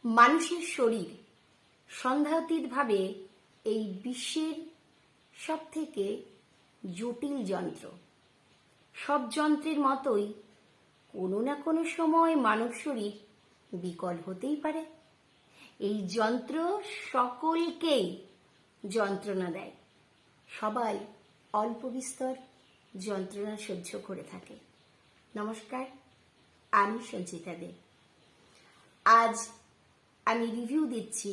মানুষের শরীর সন্দেহাতীতভাবে এই বিশ্বের সবথেকে জটিল যন্ত্র। সব যন্ত্রের মতোই কোনো না কোনো সময় মানব শরীর বিকল হতেই পারে। এই যন্ত্র সকলকেই যন্ত্রণা দেয়। সবাই অল্প বিস্তর যন্ত্রণা সহ্য করে থাকে। নমস্কার, আমি সঞ্চিতা দেব। আজ আমি রিভিউ দিচ্ছি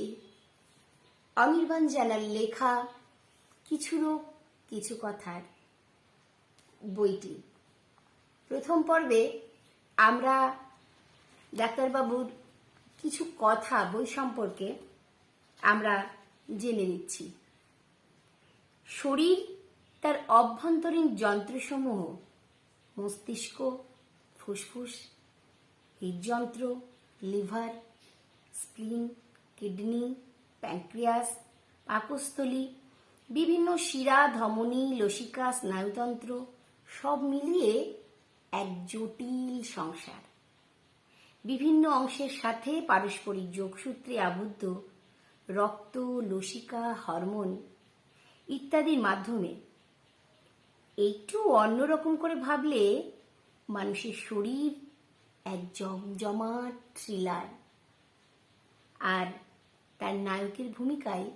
অনির্বাণ জানার লেখা কিছু রোগ কিছু কথার বইটি। প্রথম পর্বে আমরা ডাক্তারবাবুর কিছু কথা বই সম্পর্কে আমরা জেনে নিচ্ছি। শরীর তার অভ্যন্তরীণ যন্ত্রসমূহ মস্তিষ্ক, ফুসফুস, হৃদযন্ত্র, লিভার, স্প্লিন, কিডনি, প্যানক্রিয়াস, পাকস্থলী, বিভিন্ন শিরা, ধমনী, লসিকা, স্নায়ুতন্ত্র সব মিলিয়ে এক জটিল সংসার। বিভিন্ন অংশের সাথে পারস্পরিক যোগসূত্রে আবদ্ধ রক্ত, লসিকা, হরমোন ইত্যাদির মাধ্যমে। একটু অন্যরকম করে ভাবলে মানুষের শরীর এক জমজমাট থ্রিলার, আর তার নায়কের ভূমিকায়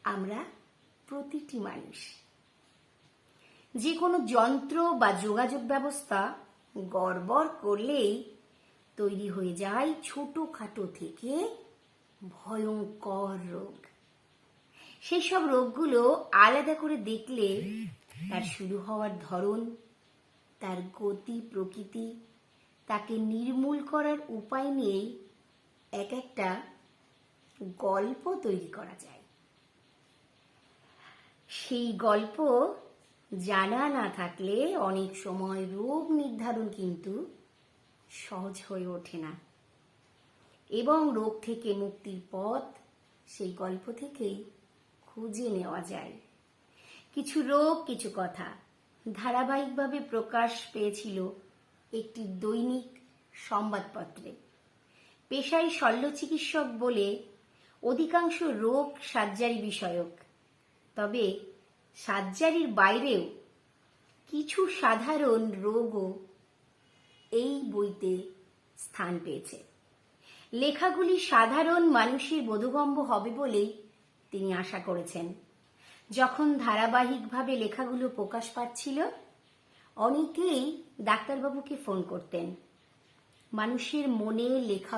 আমরা প্রতিটি মানুষ। যে কোনো যন্ত্র বা যোগাযোগ ব্যবস্থা গড়বড় করলেই তৈরি হয়ে যায় ছোটখাটো থেকে ভয়ঙ্কর রোগ। সেই সব রোগগুলো আলাদা করে দেখলে তার শুরু হওয়ার ধরন, তার গতি প্রকৃতি, তাকে নির্মূল করার উপায় নিয়েই এক একটা গল্প তৈরি করা যায়। সেই গল্প জানা না থাকলে অনেক সময় রোগ নির্ধারণ কিন্তু সহজ হয়ে ওঠে না, এবং রোগ থেকে মুক্তির পথ সেই গল্প থেকেই খুঁজে নেওয়া যায়। কিছু রোগ কিছু কথা ধারাবাহিকভাবে প্রকাশ পেয়েছিল একটি দৈনিক সংবাদপত্রে। পেশায় শল্য চিকিৎসক বলে অধিকাংশ রোগ সার্জারি বিষয়ক, তবে সার্জারির বাইরেও কিছু সাধারণ রোগও এই বইতে স্থান পেয়েছে। লেখাগুলি সাধারণ মানুষের বোধগম্য হবে বলেই তিনি আশা করেছেন। যখন ধারাবাহিকভাবে লেখাগুলো প্রকাশ পাচ্ছিল, অনেকেই ডাক্তারবাবুকে ফোন করতেন। মানুষের মনে লেখা